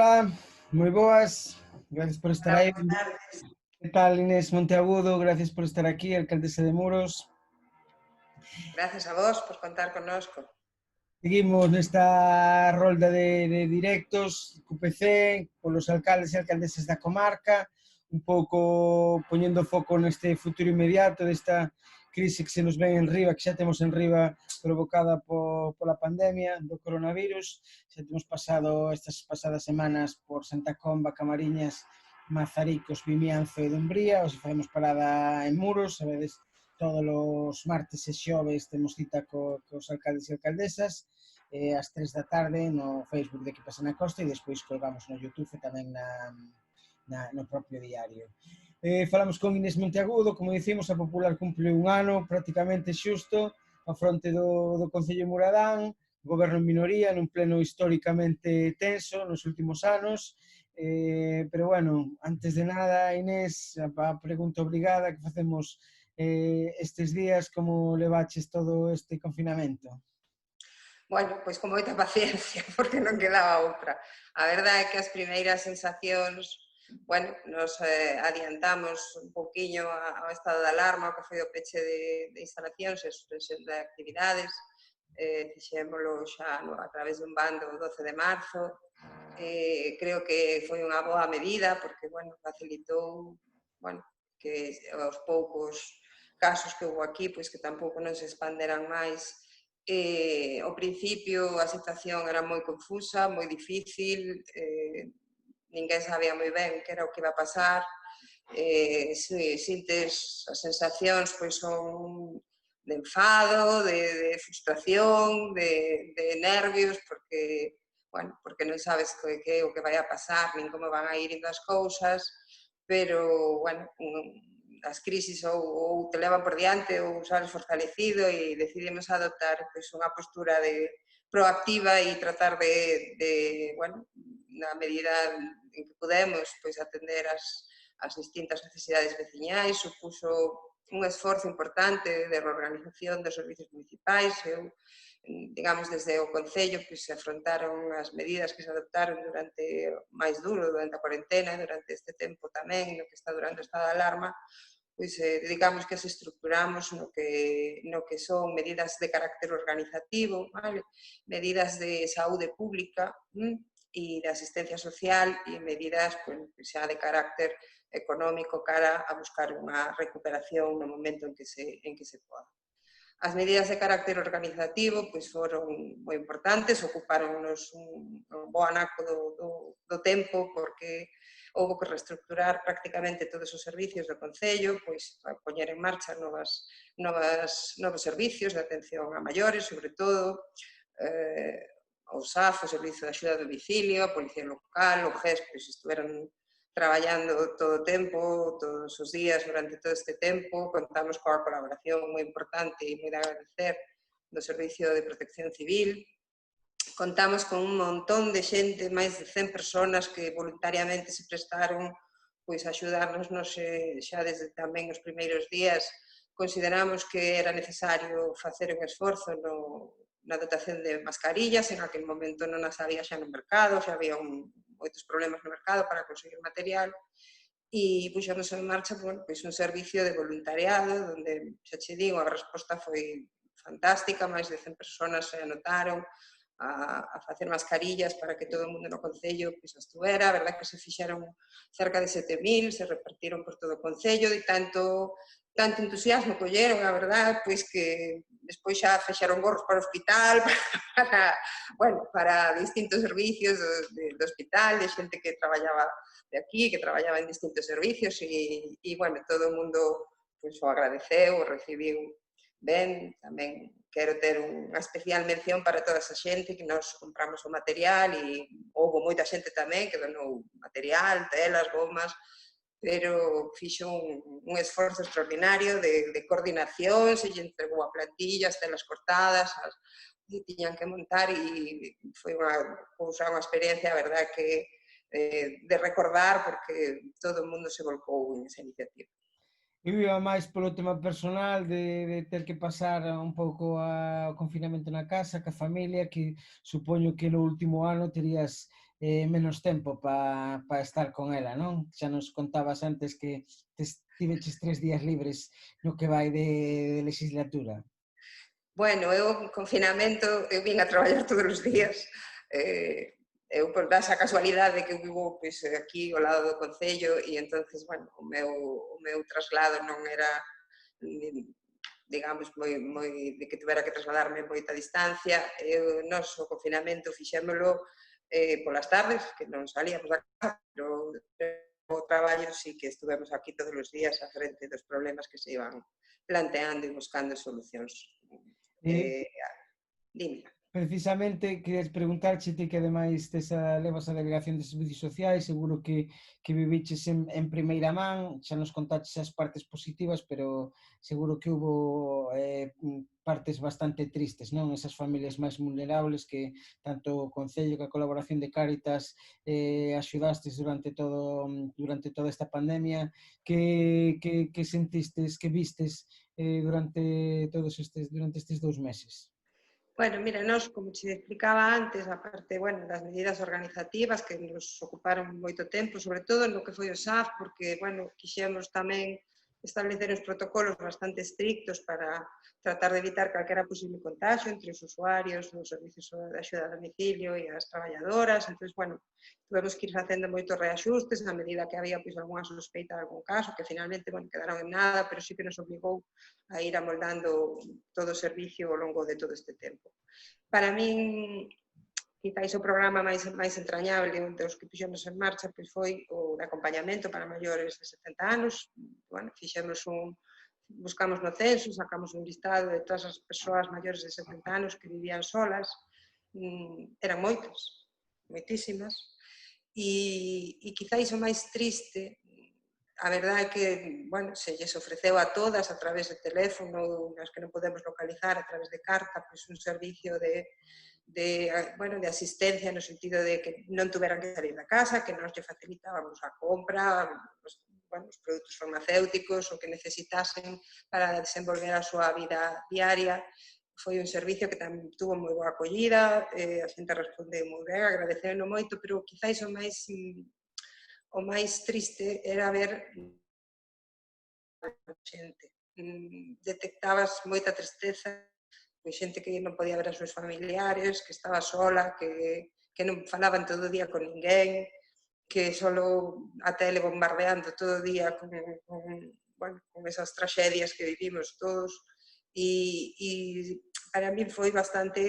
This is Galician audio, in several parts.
Hola, moi boas, gracias por estar Hola, aí. buenas tardes. Que tal, Inés Monteagudo? Gracias por estar aquí, alcaldesa de Muros. Gracias a vos por contar connosco. Seguimos nesta rolda de directos QPC polos alcaldes e alcaldesas da comarca, un pouco poñendo foco neste futuro inmediato desta crise que se nos ven en riba, que xa temos en riba provocada pola pandemia do coronavirus. Xa temos pasado estas pasadas semanas por Santa Comba, Camariñas, Mazaricos, Vimianzo e Dumbría. Hoxe facemos parada en Muros, sabedes, todos os martes e xoves temos cita cos alcaldes e alcaldesas ás 3 da tarde no Facebook de Que Pasa na Costa e despois colgamos no YouTube e tamén no propio diario. Falamos con Inés Monteagudo, como dicimos, a Popular cumple un ano prácticamente xusto a fronte do Concello de Muradán, goberno en minoría, nun pleno históricamente tenso nos últimos anos, pero bueno, antes de nada, Inés, a pregunta obrigada que facemos estes días, como levaches todo este confinamento? Bueno, pois con moita paciencia, porque non quedaba outra. A verdade é que as primeiras sensacións, bueno, nos adiantamos un pouquiño ao estado de alarma, que foi o peche de instalacións e suspensión de actividades, fixémolo xa a través dun bando o 12 de marzo. Creo que foi unha boa medida, porque, bueno, facilitou, bueno, que aos poucos casos que houve aquí, pois que tampouco non se expanderan máis. Ao principio a situación era moi confusa, moi difícil, ninguén sabía moi ben que era o que iba a pasar, sintes as sensacións pois son de enfado, de frustración, de nervios, porque, bueno, porque non sabes que é o que vai a pasar, nin como van a ir indo as cousas, pero, bueno, as crisis ou te levan por diante ou sales fortalecido e decidimos adoptar pois, unha postura proactiva e tratar bueno, na medida en que podemos, pois atender as distintas necesidades veciñais, supuso un esforzo importante de reorganización dos servicios municipais. Digamos, desde o Concello, pois se afrontaron as medidas que se adoptaron durante máis duro, durante a cuarentena, durante este tempo tamén, no que está durante o estado de alarma, pois digamos que se estructuramos no que son medidas de carácter organizativo, vale? Medidas de saúde pública e de asistencia social e medidas pues, xa de carácter económico cara a buscar unha recuperación no momento en que se poda. As medidas de carácter organizativo pois, foron moi importantes, ocuparonnos un bo anaco do tempo, porque houve que reestructurar prácticamente todos os servicios do Concello, pois para poñer en marcha novos servicios de atención a maiores, sobre todo, o SAF, o Servizo de Axuda a Domicilio, a Policía Local, o GES, pois estiveron traballando todo o tempo, todos os días, durante todo este tempo. Contamos coa colaboración moi importante e moi de agradecer do Servicio de Protección Civil. Contamos con un montón de xente, máis de 100 personas que voluntariamente se prestaron pois, a axudarnos xa desde tamén os primeiros días. Consideramos que era necesario facer un esforzo na dotación de mascarillas, en aquel momento non as había xa no mercado, xa había moitos problemas no mercado para conseguir material, e puxemos en marcha pois un servicio de voluntariado, onde, xa che digo, a resposta foi fantástica, máis de 100 personas se anotaron a facer mascarillas para que todo o mundo no Concello pois, as tuvera. A verdad que se fixeron cerca de 7.000, se repartiron por todo o Concello, e tanto entusiasmo colleron, a verdad, pois que despois xa fixeron gorros para o hospital, para distintos servicios do hospital, de xente que traballaba de aquí, que traballaba en distintos servicios, e bueno, todo o mundo pois, o agradeceu, o recibiu ben. Tamén quero ter unha especial mención para toda esa xente que nos compramos o material, e houve moita xente tamén que donou material, telas, gomas, pero fixo un esforzo extraordinario de coordinación, se lle entregou a plantilla, as telas cortadas, que tiñan que montar, e foi unha experiencia, a verdad, que de recordar, porque todo o mundo se volcou en esa iniciativa. Eu iba máis polo tema personal de ter que pasar un pouco o confinamento na casa, ca familia, que supoño que no último ano terías menos tempo pa estar con ela, non? Xa nos contabas antes que tiveches 3 días libres no que vai de legislatura. Bueno, eu en confinamento, eu vin a traballar todos os días. Eu por das a casualidade que eu vivo pois, aquí ao lado do Concello e entonces, bueno, o meu traslado non era digamos, moi de que tuvera que trasladarme moita distancia. Nós o confinamento fixémolo polas tardes, que non salíamos da casa, pero o traballo sí que estuvemos aquí todos os días a frente dos problemas que se iban planteando e buscando solucións. E Eh, Dime. precisamente querías preguntarche ti que ademais levas a delegación de servicios sociais, seguro que viviches en primeira man, xa nos contaches as partes positivas, pero seguro que hubo partes bastante tristes, non? Esas familias máis vulnerables que tanto o Concello que a colaboración de Cáritas axudastes durante toda esta pandemia, que sentistes, que vistes durante estes 2 meses? Bueno, mira, nós, como te explicaba antes, a parte, bueno, das medidas organizativas que nos ocuparon moito tempo, sobre todo no que foi o SAF, porque, bueno, quixemos tamén establecer uns protocolos bastante estrictos para tratar de evitar calquera posible contagio entre os usuarios, os servicios de axuda a domicilio e as traballadoras. Entón, bueno, tuvemos que ir facendo moitos reaxustes a medida que había pois, algunha sospeita de algún caso, que finalmente, bueno, quedaron en nada, pero sí que nos obligou a ir amoldando todo o servicio ao longo de todo este tempo. Para min, quizáis o programa máis entrañable dos que puxemos en marcha pois foi o de acompañamento para maiores de 70 anos. Bueno, buscamos no censo, sacamos un listado de todas as persoas maiores de 70 anos que vivían solas. Eran moitas, moitísimas. E quizáis o máis triste, a verdade é que, bueno, se lles ofreceu a todas a través de teléfono, nas que non podemos localizar, a través de carta, pois un servicio bueno, de asistencia no sentido de que non tuveran que salir da casa, que nos lle facilitábamos a compra, bueno, os produtos farmacéuticos, o que necesitasen para desenvolver a súa vida diaria. Foi un servicio que tamén tuvo moi boa acollida, a xente respondeu moi ben, agradecendo moito, pero quizáis o máis triste era ver a xente. Detectabas moita tristeza, pois xente que non podía ver as seus familiares, que estaba sola, que non falaban todo o día con ninguén, que solo a tele bombardeando todo o día bueno, con esas traxedias que vivimos todos. E para min foi bastante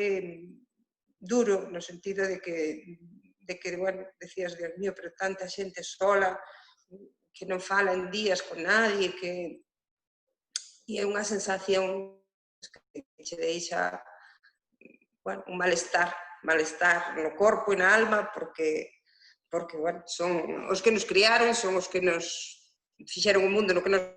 duro no sentido de que bueno, decías, Dios mío, pero tanta xente sola, que non fala en días con nadie, e é unha sensación que che deixa, bueno, un malestar no corpo e na alma, porque bueno, son os que nos criaron, son os que nos fixeron o mundo no que nos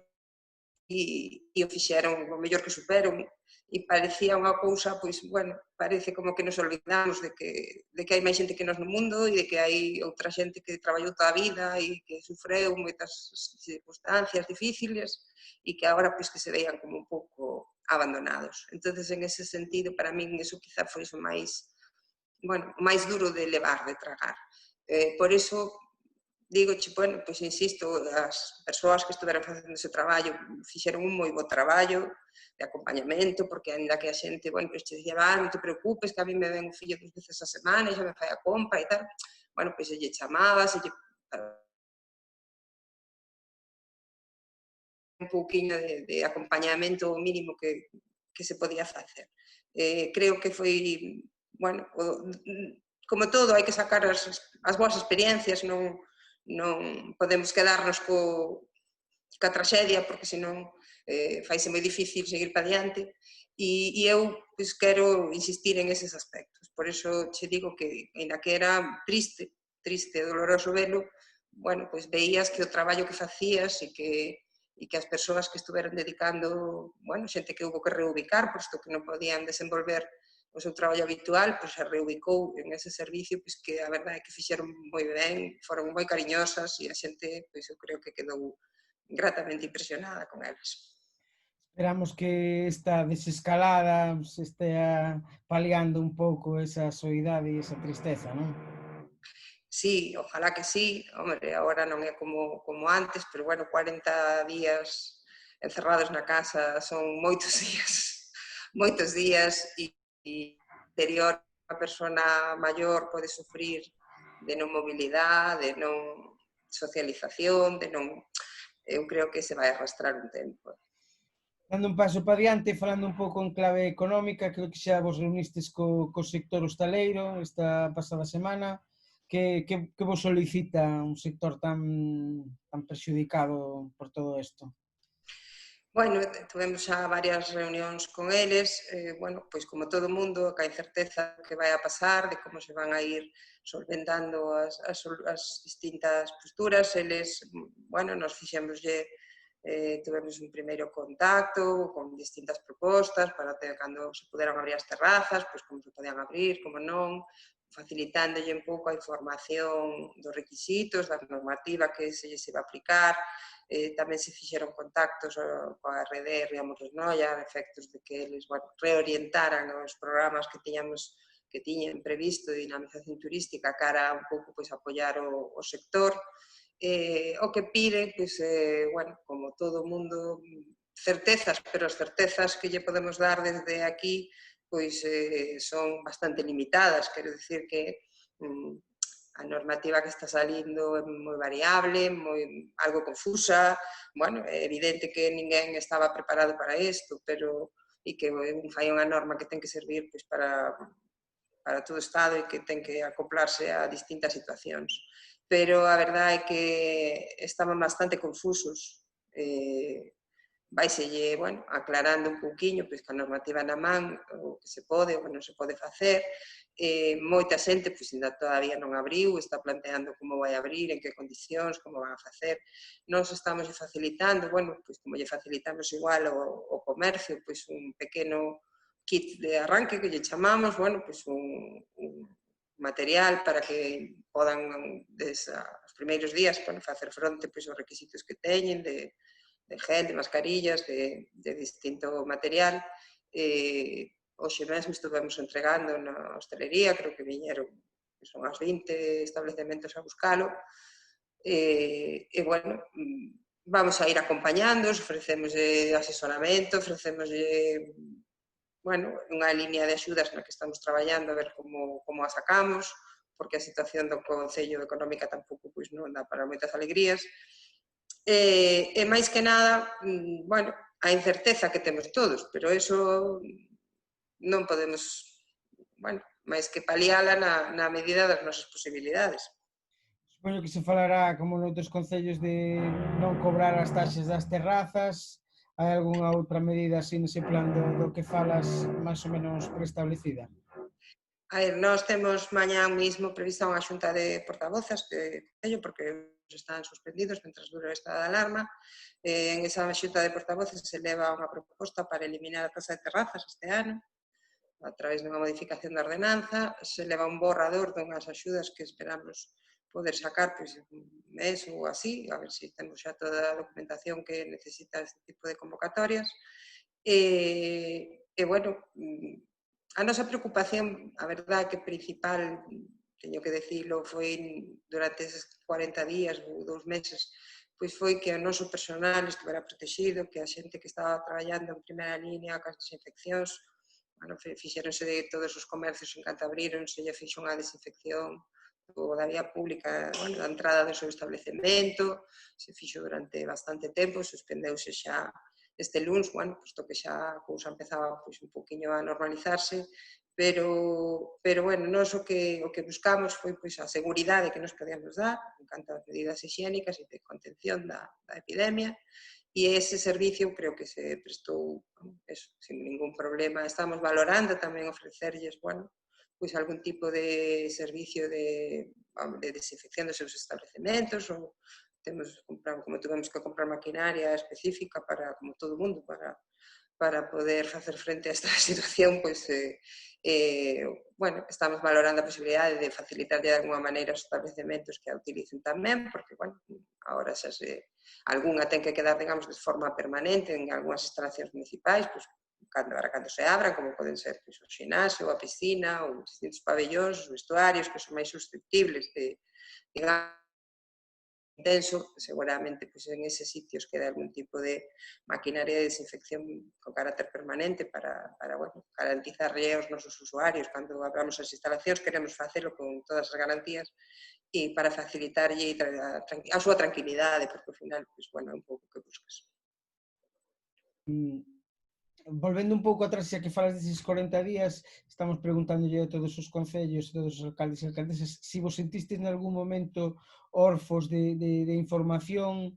e o fixeron o mellor que superon, e parecía unha cousa, pois, bueno, parece como que nos olvidamos de que hai máis xente que nós no mundo e de que hai outra xente que traballou toda a vida e que sufreu moitas circunstancias difíciles e que agora, pois, que se veían como un pouco abandonados. Entonces, en ese sentido, para min, eso quizá foi o máis, bueno, o máis duro de levar, de tragar. Por iso, digo, bueno, pois insisto, as persoas que estiveran facendo ese traballo fixeron un moi bo traballo de acompañamento, porque ainda que a xente, bueno, pois te dicía, non te preocupes, que a mí me ven o fillo 2 veces a semana e xa me fai a compra e tal. Bueno, pois se lle chamaba, se lle un pouquiño de acompañamento mínimo que se podía facer. Creo que foi, bueno, como todo, hai que sacar as boas experiencias, non podemos quedarnos ca traxedia, porque senón faise moi difícil seguir para diante, e eu pois, quero insistir en eses aspectos. Por iso che digo que, ainda que era triste e doloroso velo, bueno, pois veías que o traballo que facías e que as persoas que estuveron dedicando, bueno, xente que hubo que reubicar, posto que non podían desenvolver o seu traballo habitual, pois se reubicou en ese servicio, pois que a verdade é que fixeron moi ben, foron moi cariñosas e a xente, pois eu creo que quedou gratamente impresionada con elas. Esperamos que esta desescalada se estea paliando un pouco esa soidade e esa tristeza, non? Sí, ojalá que sí. Hombre, agora non é como antes, pero bueno, 40 días encerrados na casa son moitos días e interior a persona maior pode sufrir de non mobilidade, de non socialización, de non... Eu creo que se vai arrastrar un tempo. Dando un paso para diante, falando un pouco en clave económica, creo que xa vos reunistes co sector hostaleiro esta pasada semana. Que vos solicita un sector tan perxudicado por todo isto? Bueno, tuvemos xa varias reunións con eles, bueno, pois como todo mundo, ca incerteza que vai a pasar, de como se van a ir solventando as distintas posturas, eles, bueno, nos fixémoslle, tuvemos un primeiro contacto con distintas propostas para ter, cando se puderan abrir as terrazas, pois como se podían abrir, como non, facilitándolle un pouco a información dos requisitos, da normativa que se lles iba a aplicar. Tamén se fixeron contactos coa RD Ría Moresnoia, a efectos de que eles, bueno, reorientaran os programas que tiñen previsto de dinamización turística cara un pouco pois apoiar o sector. O que piden, pois, bueno, como todo o mundo, certezas, pero as certezas que lle podemos dar desde aquí pois son bastante limitadas, quero dicir que a normativa que está salindo é moi variable, algo confusa, bueno, é evidente que ninguén estaba preparado para isto, pero e que fai unha norma que ten que servir pois, para todo o Estado e que ten que acoplarse a distintas situacións. Pero a verdade é que estaban bastante confusos. Vaiselle, bueno, aclarando un pouquiño, pois que a normativa na man, o que se pode, o que non se pode facer. Moita xente, pois, ainda todavía non abriu, está planteando como vai abrir, en que condicións, como van a facer. Nós estamos facilitando, bueno, pois como lle facilitamos igual o comercio, pois un pequeno kit de arranque que lle chamamos, bueno, pois un material para que podan, os primeiros días, bueno, facer fronte pois, aos requisitos que teñen de gel, de mascarillas, de distinto material. Hoxe mesmo estivemos entregando na hostelería, creo que viñeron, son as 20 establecementos a buscalo. Bueno, vamos a ir acompañándos, ofrecemos asesoramento, ofrecemos, bueno, unha línea de axudas na que estamos traballando a ver como a sacamos, porque a situación do Concello económica tampouco pois, non dá para moitas alegrías. E máis que nada, bueno, a incerteza que temos todos, pero eso non podemos, bueno, máis que paliala na medida das nosas posibilidades. Supoño que se falará, como noutros concellos, de non cobrar as taxas das terrazas. Hai algunha outra medida así nese plan do que falas máis ou menos preestablecida? A ver, nós temos mañá mismo prevista unha xunta de portavozas de Concello, porque están suspendidos mentras dura o estado de alarma. En esa xunta de portavoces se leva unha proposta para eliminar a taxa de terrazas este ano, a través dunha modificación da ordenanza. Se leva un borrador dunhas axudas que esperamos poder sacar pois, un mes ou así, a ver se temos xa toda a documentación que necesita este tipo de convocatorias. Bueno, a nosa preocupación, a verdade que principal, teño que decirlo, foi durante eses 40 días ou 2 meses, pois foi que o noso personal estivera protegido, que a xente que estaba traballando en primeira línea cas desinfeccións, bueno, fixeronse de todos os comercios en canto abriron, se lle fixo unha desinfección da vía pública, bueno, da entrada do seu establecemento, se fixo durante bastante tempo, suspendeuse xa este luns, bueno, posto que xa a cousa empezaba pois, un poquinho a normalizarse, pero bueno, nós o que buscamos foi pois, a seguridade que nos podíamos dar en canto a medidas higiénicas e de contención da epidemia, e ese servicio creo que se prestou eso, sin ningún problema. Estamos valorando tamén ofrecerlles, bueno, pois algún tipo de servicio de desinfección dos seus establecementos ou como tuvemos que comprar maquinaria específica para, como todo o mundo, para poder facer frente a esta situación, pois Bueno, estamos valorando a posibilidade de facilitar de alguma maneira os establecementos que a utilicen tamén, porque, bueno, agora xa algunha ten que quedar, digamos, de forma permanente en algunhas instalacións municipais, pois, cando se abran, como poden ser pois, o xinasio, a piscina, ou distintos pabellóns, os vestuarios, que son máis susceptibles de, digamos, intenso, seguramente pois, en eses sitios queda algún tipo de maquinaria de desinfección con carácter permanente para bueno, garantizarlle aos nosos usuarios. Cando abramos as instalacións queremos facelo con todas as garantías e para facilitarlle a súa tranquilidade, porque ao final, pois, bueno, é un pouco que buscas. Volvendo un pouco atrás, xa que falas deses 40 días, estamos preguntándolle a todos os concellos, a todos os alcaldes e alcaldesas, se vos sentistes en algún momento orfos de información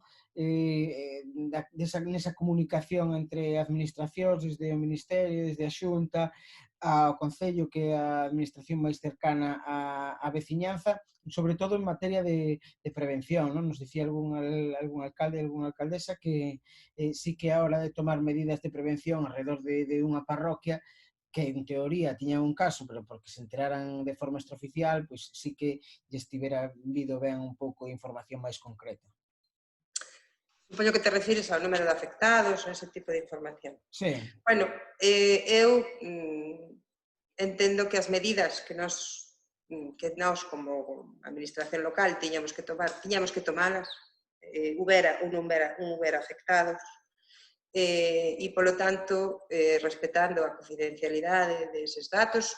nesa comunicación entre administracións, desde o Ministerio, desde a Xunta, ao Concello, que é a administración máis cercana á veciñanza, sobre todo en materia de prevención, non? Nos dicía algún alcalde, algunha alcaldesa que sí que a hora de tomar medidas de prevención alrededor de unha parroquia, que en teoría tiñan un caso, pero porque se enteraran de forma extraoficial, pois sí que lle estivera vido ben un pouco de información máis concreta. Supoño que te refires ao número de afectados, a ese tipo de información. Sí. Bueno, eu entendo que as medidas que nós como administración local tiñamos que tomalas, houbera ou non houbera afectados, e, polo tanto, respetando a confidencialidade deses datos,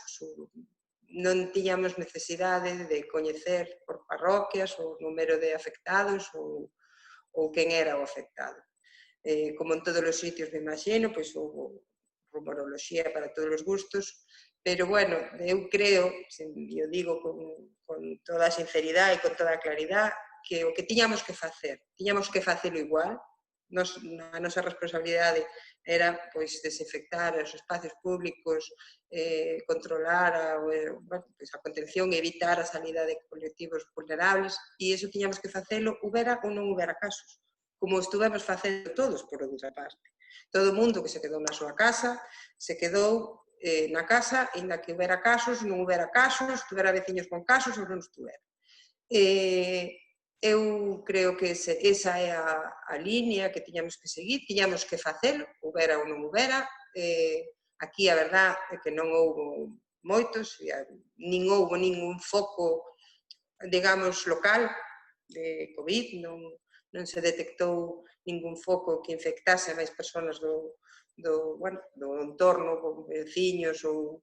non tiñamos necesidade de coñecer por parroquias o número de afectados ou quen era o afectado. Como en todos os sitios, me imagino, pois houve rumoroloxía para todos os gustos, pero, bueno, eu creo, e o digo con toda a sinceridade e con toda a claridade, que o que tiñamos que facelo igual. A nosa responsabilidade era pois, desinfectar os espacios públicos, controlar a contención e evitar a salida de colectivos vulnerables, e iso tiñamos que facelo, houbera ou non houbera casos, como estuvemos facendo todos, por outra parte. Todo o mundo que se quedou na súa casa, se quedou na casa, inda que houbera casos, non houbera casos, estuvera veciños con casos ou non estuvera. Eu creo que esa é a línea que tiñamos que seguir, tiñamos que facelo, houbera ou non houbera. Aquí a verdade é que non houbo moitos, nin houbo ningún foco, digamos, local de COVID, non se detectou ningún foco que infectase a máis persoas do entorno, con veciños ou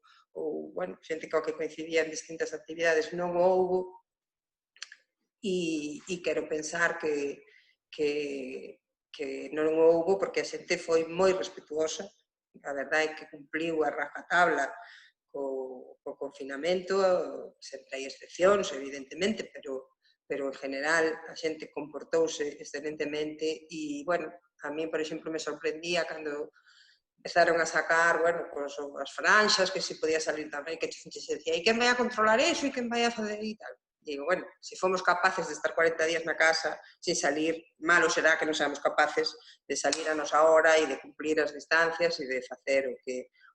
xente coa que coincidía en distintas actividades, non houbo. E quero pensar que non houbo, porque a xente foi moi respetuosa, a verdade é que cumpliu a rajatabla co confinamento, sempre hai excepcións, evidentemente, pero en general a xente comportouse excelentemente e, bueno, a mí, por exemplo, me sorprendía cando empezaron a sacar, bueno, pues, as franxas, que se podía salir tamén, que se decía, e quen vai a controlar iso, e quen vai a fazer e tal. Digo, bueno, se fomos capaces de estar 40 días na casa sin salir, malo será que non seamos capaces de salir a nosa hora e de cumplir as distancias e de facer o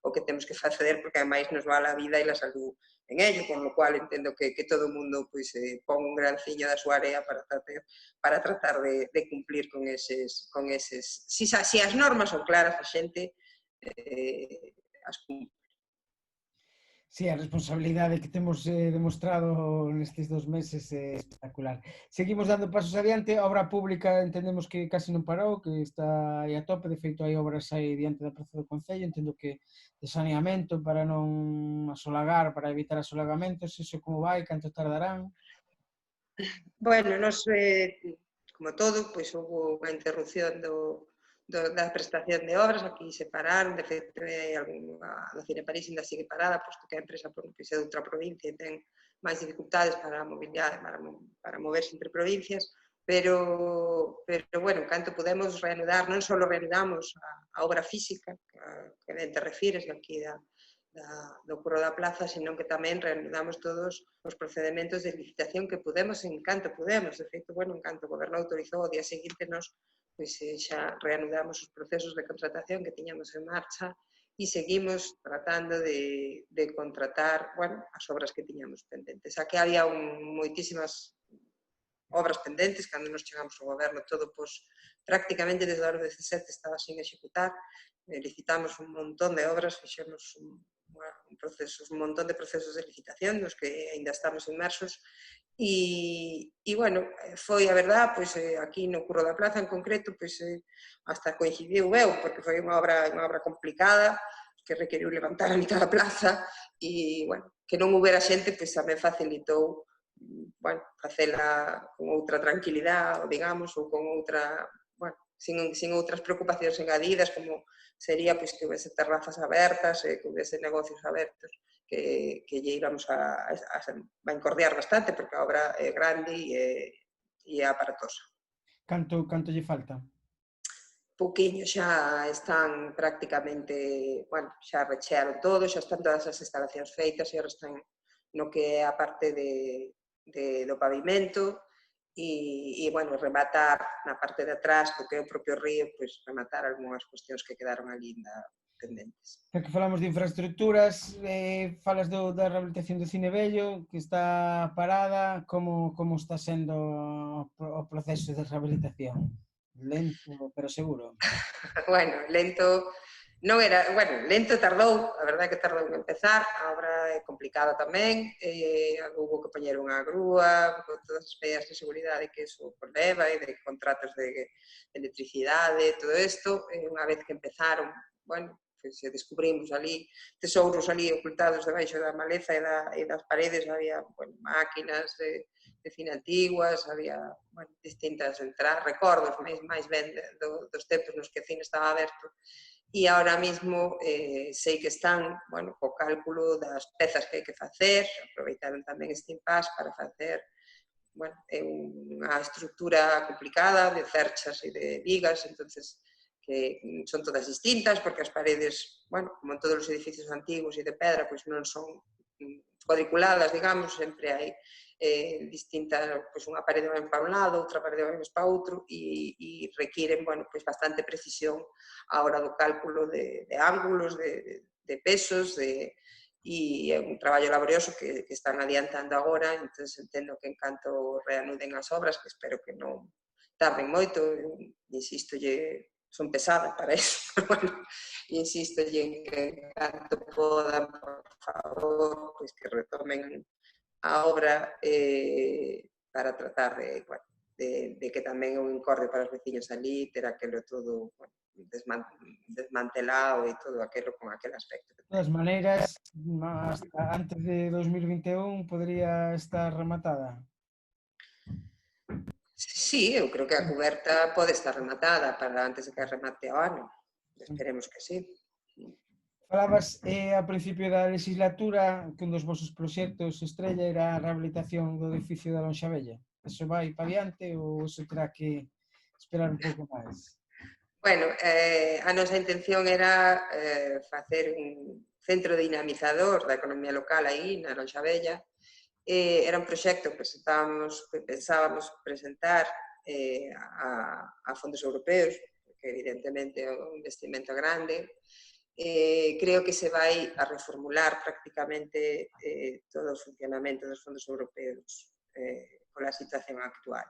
que temos que facer, porque ademais nos vale a vida e a salud en ello, con lo cual entendo que todo o mundo pois, pon un granciño da súa area para tratar de cumplir con eses... Si as normas son claras, a xente as cumpre. Sí, a responsabilidade que temos demostrado nestes 2 meses é espectacular. Seguimos dando pasos adiante, a obra pública entendemos que casi non parou, que está aí a tope, de feito hai obras aí diante da praza do Concello, entendo que de saneamento para non asolagar, para evitar asolagamentos, iso como vai, canto tardarán? Bueno, nos, como todo, pois houve unha interrupción da prestación de obras, aquí se pararon, de feito, a do Cine París ainda sigue parada, posto que a empresa é de outra provincia e ten máis dificultades para moverse entre provincias, pero bueno, canto podemos reanudar, non só reanudamos a obra física, que ben te refires, aquí do Curro da Plaza, senón que tamén reanudamos todos os procedementos de licitación que podemos en canto podemos. De feito, bueno, en canto o Goberno autorizou, o día seguinte nos pois xa reanudamos os procesos de contratación que tiñamos en marcha e seguimos tratando de contratar, bueno, as obras que tiñamos pendentes. Xa que había moitísimas obras pendentes, cando nos chegamos ao goberno todo, pois, prácticamente desde o ano 17 estaba sin executar, licitamos un montón de obras, fixemos un montón de procesos de licitación nos que ainda estamos inmersos e bueno, foi a verdad, pois aquí no Curro da Plaza en concreto, pois hasta coincidiu eu, porque foi unha obra complicada, que requeriu levantar a mitad da plaza e, bueno, que non houbera xente, pois tamén facilitou, bueno, facela con outra tranquilidade, digamos, ou con outra, bueno, sin outras preocupacións engadidas, como sería pois que houvese terrazas abertas, que houvese negocios abertos, que lle íbamos a encordiar bastante, porque a obra é grande e é aparatosa. Canto lle falta? Pouquiño, xa están prácticamente, bueno, xa rechearon todo, xa están todas as instalacións feitas e ahora están no que é a parte do pavimento e, bueno, rematar na parte de atrás, do que é o propio río, pois rematar algunhas cuestións que quedaron ali pendentes. Xa que falamos de infraestructuras, falas da rehabilitación do Cine Vello, que está parada, como está sendo o proceso de rehabilitación? Lento, pero seguro. Bueno, lento non era, bueno, lento tardou, a verdade é que tardou en empezar, a obra é complicada tamén, houve que poñer unha grúa, con todas as medidas de seguridade que iso leva, e de contratos de electricidade, todo isto, unha vez que empezaron, bueno, pois descubrimos ali tesouros ali ocultados debaixo da maleza e das paredes, había, bueno, máquinas de cine antiguas, había, bueno, distintas entradas, recordos máis ben dos tempos nos que o cine estaba aberto, e ahora mesmo sei que están, bueno, co cálculo das pezas que hai que facer, aproveitaron tamén este impasse para facer, bueno, unha estructura complicada de cerchas e de vigas, entonces que son todas distintas, porque as paredes, bueno, como en todos os edificios antigos e de pedra, pois non son cuadriculadas, digamos, sempre hai distintas, pois unha parede máis para un lado, outra parede máis para outro, e requiren, bueno, pois bastante precisión a hora do cálculo de ángulos, de pesos, e é un traballo laborioso que están adiantando agora, entón entendo que en canto reanuden as obras, que espero que non tarden moito, insisto, son pesadas para eso, pero bueno, insisto en que canto podan, por favor, pois que retomen a obra para tratar de que tamén é un encorde para os veciños ali, ter aquelo todo, bueno, desmantelado e todo aquilo con aquel aspecto. De todas maneiras, antes de 2021 podría estar rematada. Sí, eu creo que a cuberta pode estar rematada para antes de que remate o ano. Esperemos que sí. Falabas ao principio da legislatura que un dos vosos proxectos estrella era a rehabilitación do edificio da Lonxavella. Eso vai para diante ou eso terá que esperar un pouco máis? Bueno, a nosa intención era facer un centro dinamizador da economía local aí na Lonxavella. Era un proxecto que pensábamos presentar a fondos europeos, porque evidentemente é un investimento grande. Creo que se vai a reformular prácticamente todo o funcionamento dos fondos europeos pola situación actual.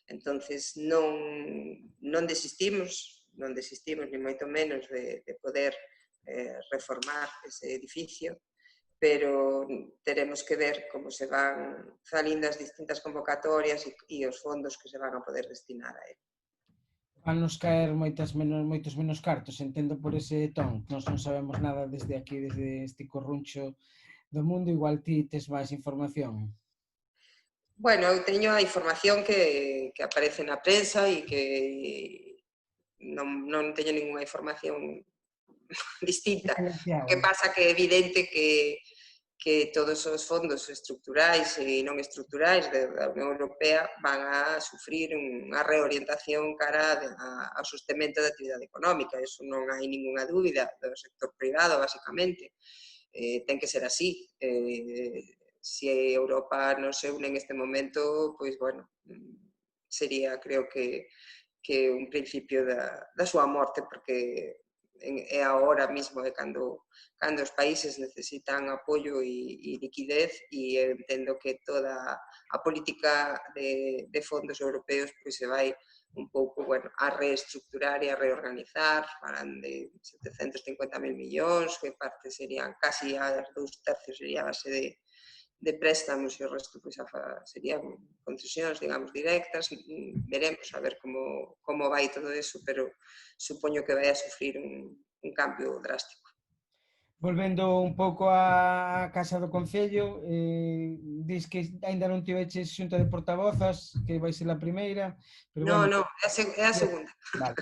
Entonces non desistimos ni moito menos de poder reformar ese edificio, pero teremos que ver como se van salindo as distintas convocatorias e os fondos que se van a poder destinar a ele. Van nos caer moitos menos cartos, entendo por ese ton. Nós non sabemos nada desde aquí, desde este corruncho do mundo, igual ti tes máis información. Bueno, eu teño a información que aparece na prensa e que non teño ninguna información distinta. O que pasa que é evidente que todos os fondos estructurais e non estructurais da Unión Europea van a sufrir unha reorientación cara ao sustemento da actividade económica. Eso non hai ninguna dúbida do sector privado, basicamente. Ten que ser así. Se Europa non se une en este momento, pois, bueno, sería, creo que un principio da súa morte, porque é agora mismo cando os países necesitan apoio e liquidez, e eu entendo que toda a política de fondos europeos pois se vai un pouco, bueno, a reestructurar e a reorganizar. Falan de 750.000 millóns, que parte serían casi a 2/3 sería a base de préstamos e o resto pois, serían concesións, digamos, directas. Veremos a ver como vai todo eso, pero supoño que vai a sufrir un cambio drástico. Volvendo un pouco á Casa do Concello, dis que aínda non tiveches xunta de portavozas, que vai ser a primeira, pero No, bueno, no, é a segunda. vale.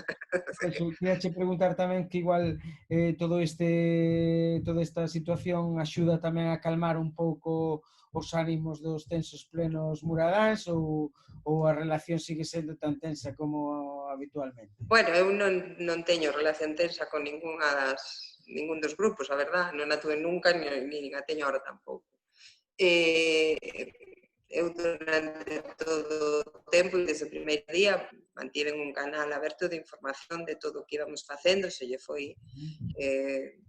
Eso, queria preguntar tamén que igual toda esta situación axuda tamén a calmar un pouco os ánimos dos tensos plenos muradáns, ou a relación sigue sendo tan tensa como habitualmente? Bueno, eu non teño relación tensa con ningún dos grupos, a verdad. Non a tuve nunca, nin a teño ahora tampouco. Eu durante todo o tempo e desde o primeiro día mantiven un canal aberto de información de todo o que íbamos facendo. Se lle foi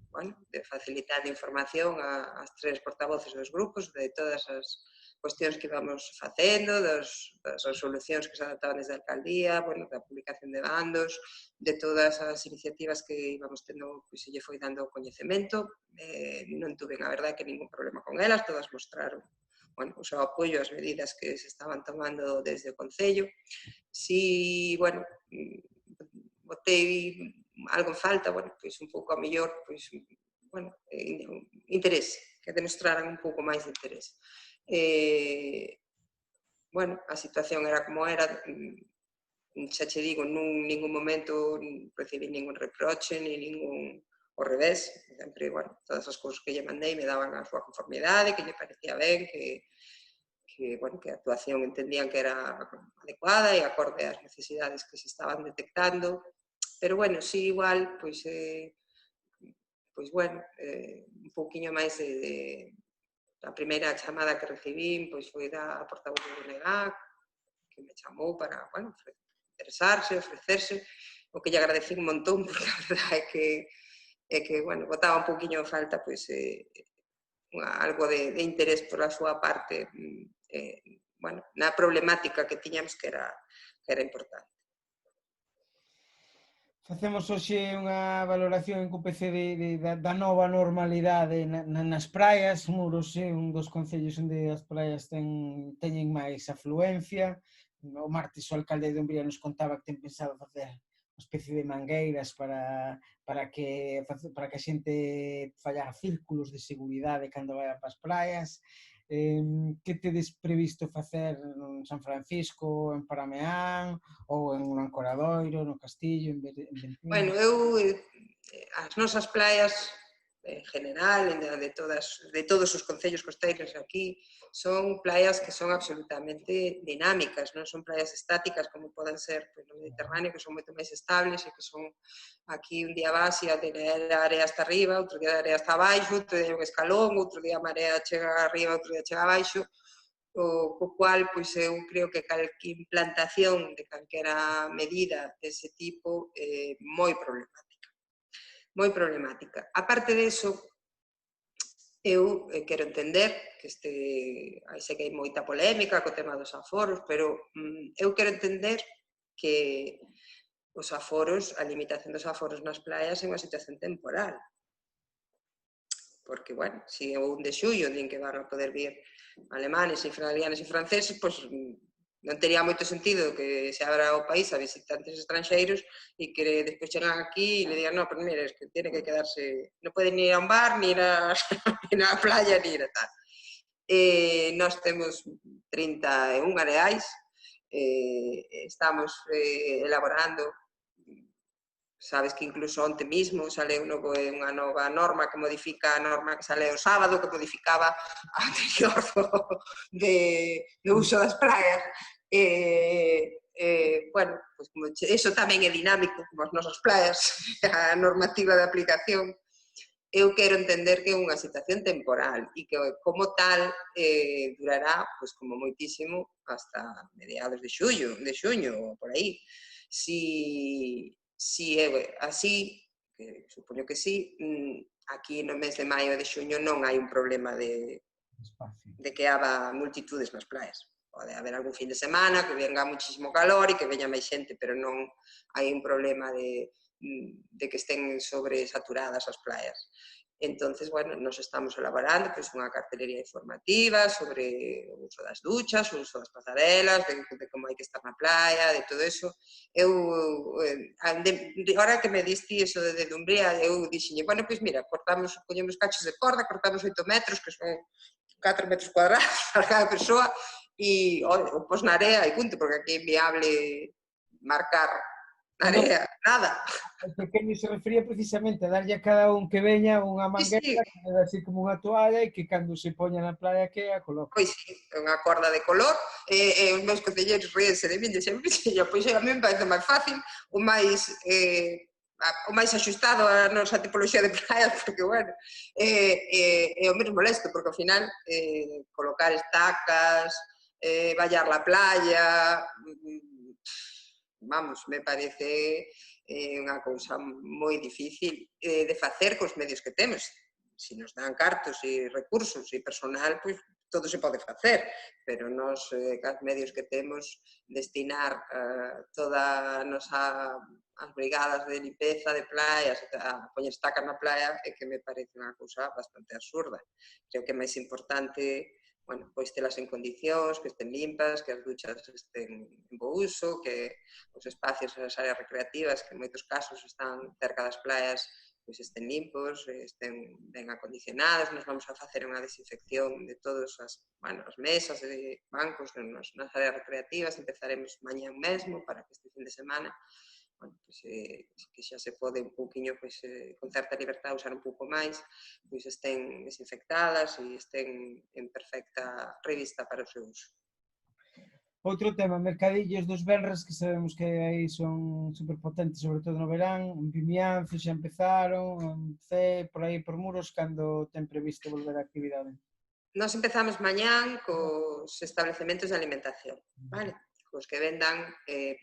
bueno, de facilitar información ás tres portavoces dos grupos de todas as cuestións que íbamos facendo, das resolucións que se adaptaban desde a alcaldía, bueno, da publicación de bandos, de todas as iniciativas que íbamos tendo, pois se lle foi dando coñecemento. Non tuve, a verdade, que ningún problema con elas, todas mostraron, bueno, o seu apoio ás medidas que se estaban tomando desde o Concello. Si, bueno, botei algo en falta, bueno, pois un pouco a mellor, pois, bueno, interese, que demostraran un pouco máis de interese. Bueno, a situación era como era, xa che digo, ningún momento recibí ningún reproche, ni ningún ao revés, sempre, bueno, todas as cousas que lle mandei me daban a súa conformidade, que lle parecía ben, bueno, que a actuación entendían que era adecuada e acorde ás necesidades que se estaban detectando. Pero, bueno, sí, igual, pois, bueno, un pouquiño máis a primeira chamada que recibín pois foi da portavoz do DNG, que me chamou para, bueno, interesarse, ofrecerse, o que lle agradecí un montón, porque a verdade é que, bueno, botaba un pouquiño de falta, pois, algo de interés pola súa parte, bueno, na problemática que tiñamos que era importante. Facemos hoxe unha valoración en QPC da nova normalidade nas praias. Muros é un dos concellos onde as praias teñen máis afluencia. O martes o alcalde de Umbría nos contaba que ten pensado facer unha especie de mangueiras para que a xente falla círculos de seguridade cando vai para as praias. Que tedes previsto facer en San Francisco, en Parameán, ou en Ancoradoiro, no Castillo, en Ventín? Bueno, eu as nosas praias en general, de todos os concellos costeiros aquí, son praias que son absolutamente dinámicas, non son praias estáticas como poden ser no Mediterráneo, que son moito máis estables e que son aquí un día vas e a area hasta arriba, outro día a area hasta abaixo, outro día un escalón, outro día a marea chega arriba, outro día chega abaixo, co cual, pois eu creo que calquera implantación de calquera medida dese tipo é moi problemática. Moi problemática. A parte diso, eu quero entender que sei que hai moita polémica co tema dos aforos, pero eu quero entender que os aforos, a limitación dos aforos nas playas é unha situación temporal. Porque, bueno, se o 1 de xullo din que van a poder vir alemanes, italianos e franceses, pois non tería moito sentido que se abra o país a visitantes extranxeiros e que despois chegan aquí e le digan, no, pero mire, es que tiene que quedarse, non poden ir a un bar, ni ir a playa, ni ir a tal. Nós temos 31 areais, estamos elaborando, sabes que incluso onte mismo sale unha nova norma que modifica a norma que sale o sábado, que modificaba a anterior do uso das praias. Bueno, pues como eso tamén é dinámico, como as nosas praias, a normativa de aplicación. Eu quero entender que é unha situación temporal e que como tal durará, pois como moitísimo, hasta mediados de xuño, ou por aí. Si é así, que supoño que sí, aquí no mes de maio e de xuño non hai un problema de que haba multitudes nas praias. Pode haber algún fin de semana que venga muchísimo calor e que veña máis xente, pero non hai un problema de que estén sobresaturadas as praias. Entonces, bueno, nos estamos elaborando pois, unha cartelería informativa sobre o uso das duchas, o uso das pasarelas, de como hai que estar na playa, de todo eso. Eu, ahora que me diste eso de Dumbría, eu dixenlle, bueno, pois mira, collemos cachos de corda, cortamos 8 metros, que son 4 metros cuadrados para cada persoa, e o pos na area e punto, porque aquí é inviable marcar na area, nada. O pequeño se refería precisamente a darlle a cada un que veña unha Sí, mangueira, que é así como unha toalla, e que cando se poña na playa que a coloque. pois sí, unha corda de color, e os meus concelleiros ríense de min, sempre pois a mí me parece máis fácil, o máis axustado a nosa tipoloxía de playas, porque, bueno, é o menos molesto, porque ao final colocar estacas, vallar la playa, vamos, me parece unha cousa moi difícil de facer cos medios que temos. Se nos dan cartos e recursos e personal, pois todo se pode facer, pero nos, cas medios que temos, destinar toda a nosa as brigadas de limpeza de playas a poñer estacas na playa é que me parece unha cousa bastante absurda. Creo que é máis importante bueno, pois telas en condicións, que estén limpas, que as duchas estén en bo uso, que os espacios e as áreas recreativas, que en moitos casos están cerca das playas, pois estén limpos, estén ben acondicionados, nos vamos a facer unha desinfección de todas as, bueno, as mesas e bancos nas áreas recreativas, empezaremos mañán mesmo para que este fin de semana bueno, pois, que xa se pode un pouquiño pois, con certa libertad usar un pouco máis, pois estén desinfectadas e estén en perfecta revista para o seu uso. Outro tema, mercadillos dos venres, que sabemos que aí son superpotentes, sobre todo no verán, en Vimianzo xa empezaron, en C, por aí por Muros, cando ten previsto volver a actividade. Nos empezamos mañán cos establecementos de alimentación, vale? Cos que vendan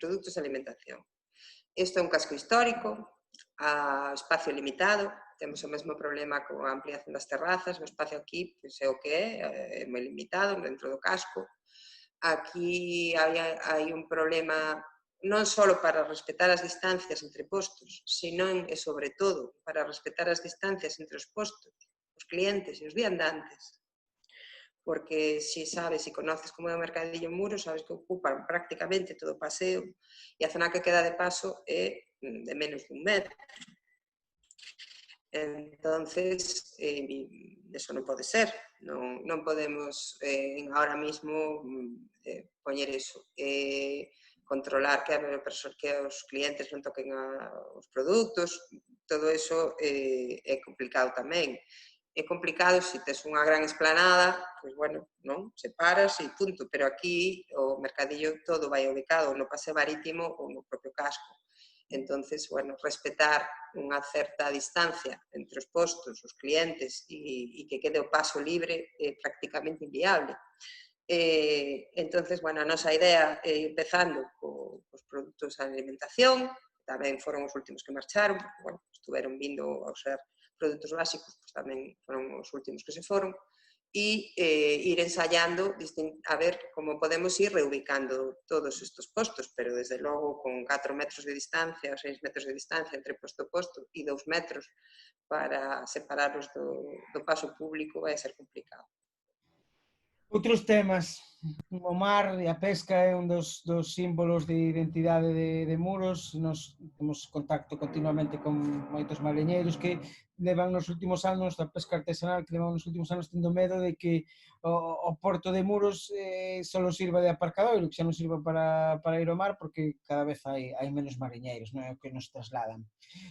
produtos de alimentación. Isto é un casco histórico, a espacio limitado, temos o mesmo problema coa ampliación das terrazas, o espacio aquí pois, é o que é moi limitado dentro do casco. Aquí hai un problema non só para respetar as distancias entre postos, sino e sobre todo para respetar as distancias entre os postos, os clientes e os viandantes. Porque si sabes, si conoces como é o mercadillo en Muros, sabes que ocupan prácticamente todo o paseo e a zona que queda de paso é de menos dun metro. Entonces, eso non pode ser, non podemos ahora mismo poñer eso, controlar que os clientes non toquen os produtos, todo eso é complicado tamén. É complicado se tes unha gran esplanada, pois bueno, non? Se paras e punto, pero aquí o mercadillo todo vai ubicado no paseo marítimo ou no propio casco. Entonces, bueno, respetar unha certa distancia entre os postos, os clientes e que quede o paso libre é prácticamente inviable. Entonces, bueno, a nosa idea é empezando cos produtos de alimentación, tamén foron os últimos que marcharon, porque, bueno, estuveron vindo ao ser produtos básicos, pues tamén foron os últimos que se foron, e ir ensayando a ver como podemos ir reubicando todos estes postos, pero desde logo con 4 metros de distancia ou 6 metros de distancia entre posto e posto e 2 metros para separarlos do paso público vai ser complicado. Outros temas, o mar e a pesca é un dos símbolos de identidade de Muros. Nos temos contacto continuamente con moitos mariñeiros que levan nos últimos anos, da pesca artesanal, que levan nos últimos anos tendo medo de que o porto de Muros só sirva de aparcadoiro, que xa non sirva para ir ao mar, porque cada vez hai menos mariñeiros, non é o que nos trasladan.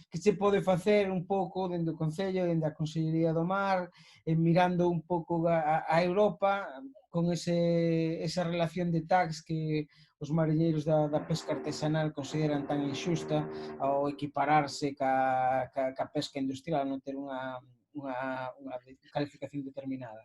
Que se pode facer un pouco dende o Concello, dende a Consellería do Mar, mirando un pouco a Europa, con esa relación de tags que os mariñeiros da pesca artesanal consideran tan injusta ao equipararse ca pesca industrial, non ter unha calificación determinada.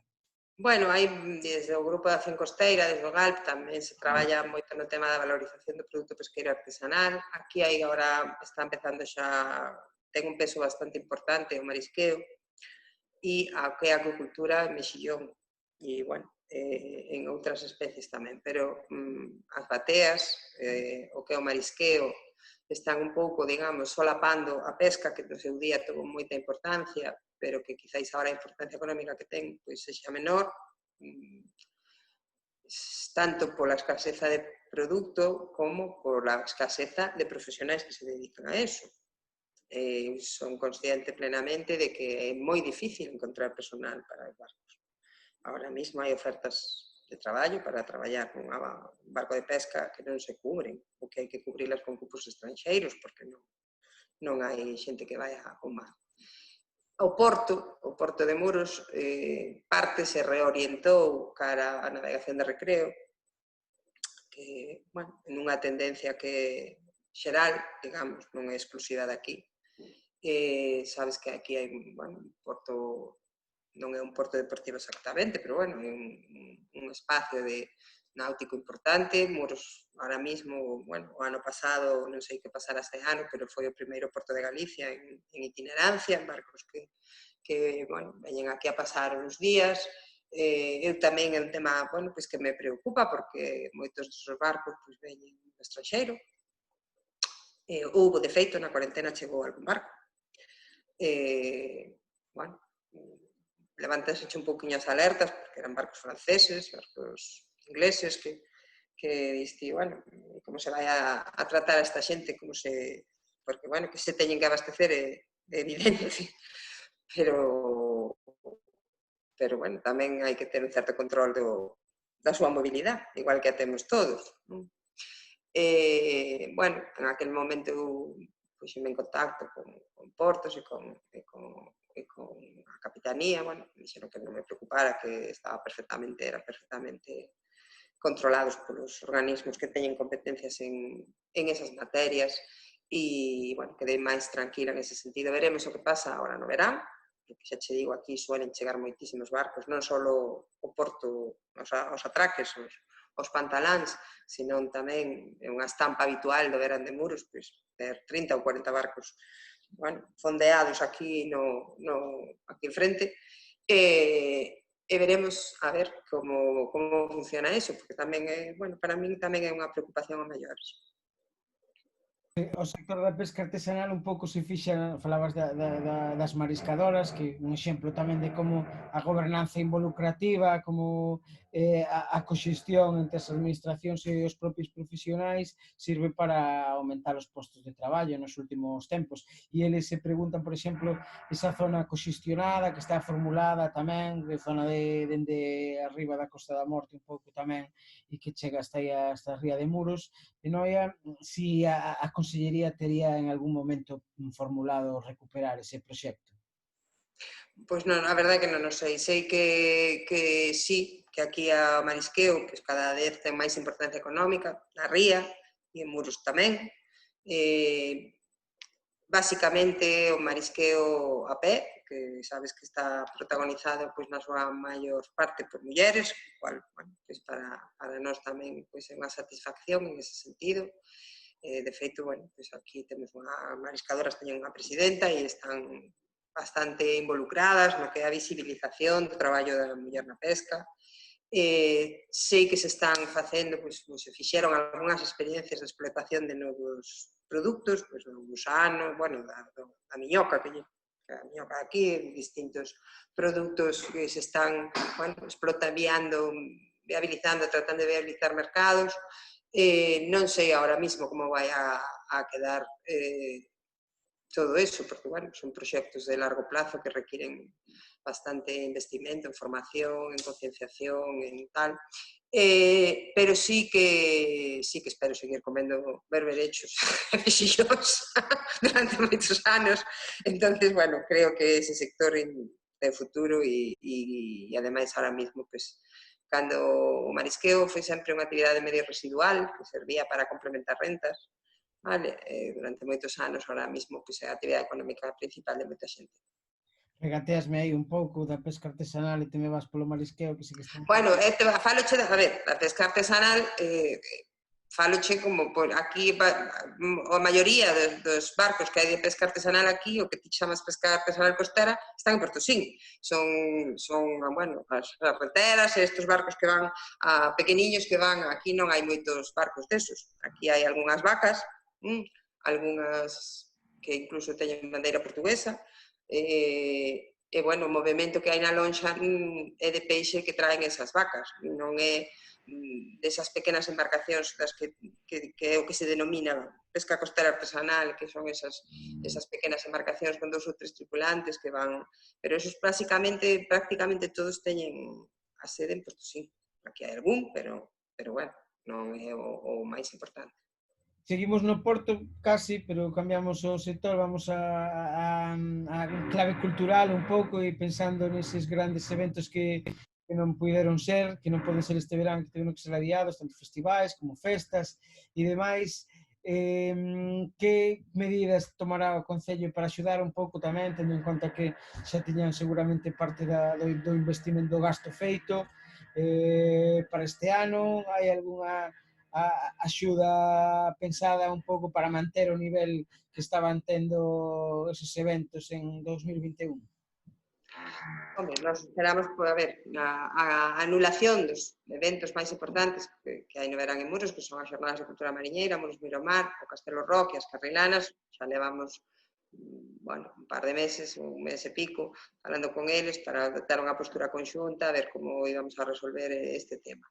Bueno, hai desde o grupo da Acción Costeira, desde o GALP, tamén se traballa moito no tema da valorización do produto pesqueiro artesanal. Aquí agora está empezando xa ten un peso bastante importante o marisqueo, e a que a acuicultura en mexillón, e, bueno, en outras especies tamén, pero as bateas, o que é o marisqueo, están un pouco, digamos, solapando a pesca, que no seu día tuvo moita importancia, pero que quizáis agora a importancia económica que ten, pois sexa menor, tanto pola escaseza de produto como pola escaseza de profesionais que se dedican a eso. Son consciente plenamente de que é moi difícil encontrar personal para os barcos. Ahora mesmo hai ofertas de traballo para traballar con un barco de pesca que non se cubren, ou que hai que cubrilas con cupos estranxeiros, porque non hai xente que vai ao mar. O Porto de Muros, parte se reorientou cara á navegación de recreo, que, bueno, en unha tendencia que xeral, digamos, non é exclusiva daqui. Sabes que aquí hai, bueno, un porto, non é un porto deportivo exactamente, pero, bueno, é un espacio de náutico importante. Muros, ahora mismo, bueno, o ano pasado, non sei que pasara este ano, pero foi o primeiro porto de Galicia en itinerancia, en barcos que, bueno, veñen aquí a pasar uns días. Eu tamén é un tema, bueno, pois que me preocupa, porque moitos dos barcos pois veñen do estranxeiro. Houbo, de feito, na cuarentena chegou algún barco. Bueno, levantanse un pouquinho as alertas, porque eran barcos franceses, barcos ingleses, que diste, bueno, como se vai a tratar a esta xente, como se, porque, bueno, que se teñen que abastecer é evidente, pero, bueno, tamén hai que ter un certo control da súa mobilidade, igual que a temos todos. Bueno, en aquel momento puxeme en contacto con Portos e con a Capitanía, bueno, me dixeron que non me preocupara, que eran perfectamente controlados polos organismos que teñen competencias en esas materias, e, bueno, quedei máis tranquila en ese sentido. Veremos o que pasa agora no verán, porque xa che digo, aquí suelen chegar moitísimos barcos, non só o porto, os atraques, os pantaláns, senón tamén unha estampa habitual do verán de Muros, pois ter 30 ou 40 barcos, bueno, fondeados aquí aquí en frente, e veremos a ver como funciona eso, porque tamén é, bueno, para min tamén é unha preocupación a maiores. O sector da pesca artesanal un pouco se fixa, falabas das mariscadoras, que un exemplo tamén de como a gobernanza involucrativa, como a coxestión entre as administracións e os propios profesionais sirve para aumentar os postos de traballo nos últimos tempos. E eles se preguntan, por exemplo, esa zona coxestionada que está formulada tamén, de zona dende arriba da Costa da Morte un pouco tamén, e que chega hasta a Ría de Muros, de Noia, si a Consellería tería en algún momento formulado recuperar ese proxecto. Pois non, a verdade é que non o sei. Sei que sí, que aquí a marisqueo, que cada vez ten máis importancia económica, na ría e en Muros tamén. Basicamente, o marisqueo a pé, que sabes que está protagonizado pois, na súa maior parte por mulleres, cual, bueno, pois para nós tamén pois, é unha satisfacción en ese sentido. De feito, bueno, pois aquí temos mariscadoras, teñen unha presidenta e están bastante involucradas no que é a visibilización do traballo da muller na pesca. Sei que se están facendo, pois, se fixeron algunhas experiencias de explotación de novos produtos, pois do gusano, bueno, da miñoca, que a miñoca aquí, distintos produtos que se están, bueno, viabilizando, tratando de viabilizar mercados. Non sei ahora mismo como vai a quedar todo eso, porque, bueno, son proxectos de largo plazo que requiren bastante investimento en formación, en concienciación, en tal, pero sí que espero seguir comendo berberechos e mexillóns durante moitos anos. Entonces, bueno, creo que ese sector ten futuro e ademais ahora mismo, pues, cando o marisqueo foi sempre unha actividade medio residual que servía para complementar rentas, vale, durante moitos anos, ahora mesmo, pois, é a actividade económica principal de moita xente. Regateasme aí un pouco da pesca artesanal e te me vas polo marisqueo, que sí que está... Bueno, faloche, a ver, a pesca artesanal faloche como por aquí, a maioría dos barcos que hai de pesca artesanal aquí, o que ti chamas pesca artesanal costera, están en Portosín. Son bueno, as reteras e estes barcos que van a pequeniños que van, aquí non hai moitos barcos desos. Aquí hai algunhas vacas, algunhas que incluso teñen bandeira portuguesa, e, bueno, o movimento que hai na lonxa é de peixe que traen esas vacas, non é desas pequenas embarcacións das que é o que se denomina pesca costera artesanal, que son esas pequenas embarcacións con 2 ou 3 tripulantes que van, pero esos prácticamente todos teñen a sede en Portosín. Aquí hai algún, pero bueno, non é o máis importante. Seguimos no Porto casi, pero cambiamos o sector, vamos a clave cultural un pouco e pensando neses grandes eventos que non puderon ser, que non poden ser este verán, que tiveron que ser adiados, tanto festivais como festas e demais. Que medidas tomará o Concello para axudar un pouco tamén, tendo en conta que xa tiñan seguramente parte do investimento do gasto feito para este ano? Hai algunha axuda pensada un pouco para manter o nivel que estaban tendo esos eventos en 2021? Home, nós esperamos, a ver, a anulación dos eventos máis importantes que hai no verán en Muros, que son as Xornadas de Cultura Mariñeira, Muros Miramar, o Castelo Roque, as Carrilanas, xa levamos, bueno, un par de meses, un mes e pico, falando con eles para adoptar unha postura conxunta, a ver como íbamos a resolver este tema.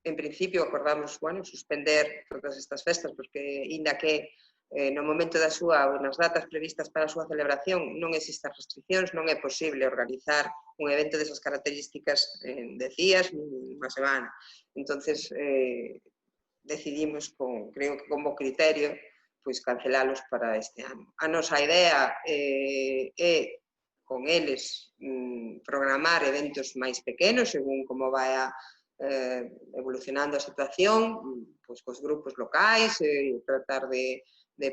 En principio acordamos, bueno, suspender todas estas festas, porque inda que no momento da súa ou nas datas previstas para a súa celebración non existan restriccións, non é posible organizar un evento desas características en 10 días, unha semana. Entonces, decidimos, creo que como criterio, pois cancelalos para este ano. A nosa idea é con eles programar eventos máis pequenos según como vai evolucionando a situación, pois cos grupos locais, tratar de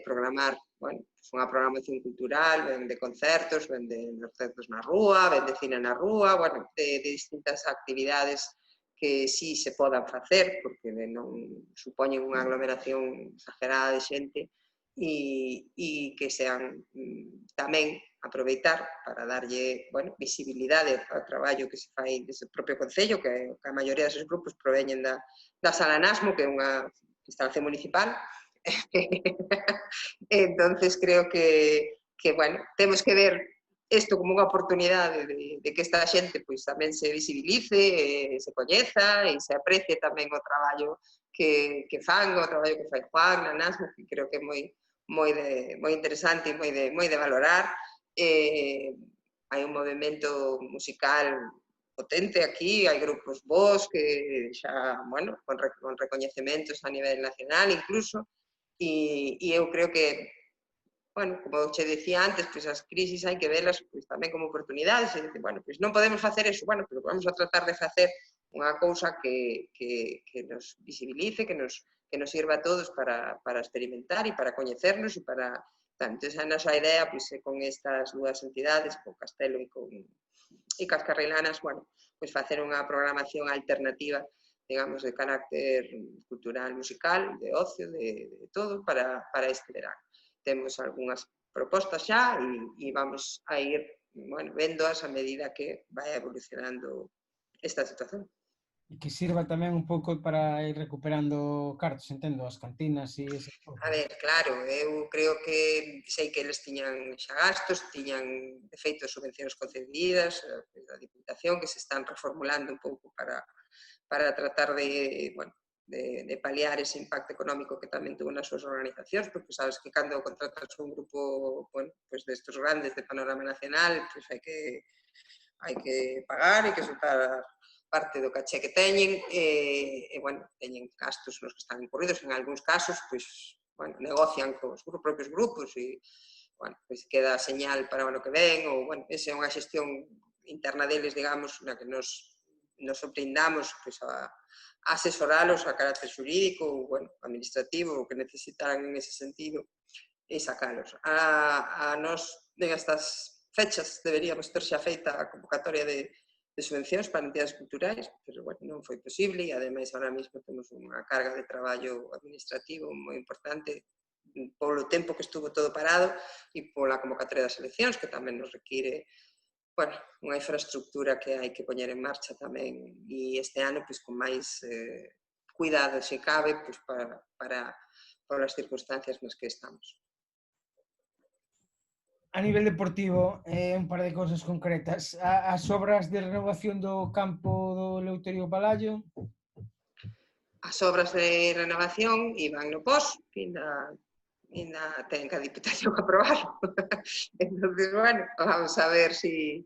programar, bueno, unha programación cultural, ben de concertos, ben de concertos na rúa, ben de cine na rúa, bueno, de distintas actividades que sí se podan facer, porque non supoñen unha aglomeración exagerada de xente e que sean tamén aproveitar para darlle, bueno, visibilidade ao traballo que se fai desde o propio Concello, que a maioría deses grupos proveñen da Sala Nasmo, que é unha instalación municipal. Entonces creo que, bueno, temos que ver isto como unha oportunidade de que esta xente pois tamén se visibilice, se coñeza e se aprecie tamén o traballo que fan, o traballo que fai Juan, na Nasmo, que creo que é moi interesante e moi de valorar. Hai un movimento musical potente aquí, hai grupos bons que xa, bueno, con recoñecementos a nivel nacional incluso, e eu creo que, bueno, como che decía antes, pois as crisis hai que velas pois tamén como oportunidades, e dice, bueno, pois non podemos facer eso, bueno, pero vamos a tratar de facer unha cousa que nos visibilice, que nos sirva a todos para experimentar e para coñecernos e para tanto. Esa é a nosa idea, pois con estas dúas entidades, con Castelo e cas Carrilanas, bueno, pois facer unha programación alternativa, digamos, de carácter cultural, musical, de ocio, de todo, para este verano. Temos algunhas propostas xa e vamos a ir, bueno, vendoas a medida que vai evolucionando esta situación. E que sirva tamén un pouco para ir recuperando cartos, entendo, as cantinas e esas cousas. A ver, claro, eu creo que sei que eles tiñan xa gastos, tiñan, de feito, subvencións concedidas da Diputación, que se están reformulando un pouco para tratar de, bueno, de paliar ese impacto económico que tamén tuvo nas súas organizacións, porque sabes que cando contratas un grupo, bueno, pues destes grandes de panorama nacional, pues hai que pagar, hai que soltar parte do caché que teñen, e bueno, teñen gastos nos que están incurridos, en algúns casos, pois, bueno, negocian cos propios grupos e, bueno, pois queda señal para o ano que ven, ou, bueno, esa é unha xestión interna deles, digamos, na que nos brindamos pois, a asesoralos a carácter xurídico ou, bueno, administrativo, o que necesitaran en ese sentido, e sacalos. A nos, en estas fechas, deberíamos ter xa feita a convocatoria de subvencións para entidades culturais, pero, bueno, non foi posible e, ademais, ahora mesmo temos unha carga de traballo administrativo moi importante polo tempo que estuvo todo parado e pola convocatoria das eleccións, que tamén nos require, bueno, unha infraestructura que hai que poñer en marcha tamén, e este ano, pois, con máis cuidado, se cabe, pois, para as circunstancias nas que estamos. A nivel deportivo, un par de cousas concretas. As obras de renovación do campo do Eleuterio Palaio? As obras de renovación iban no POS, que ainda ten que a Diputación aprobar. Entonces, bueno, vamos a ver si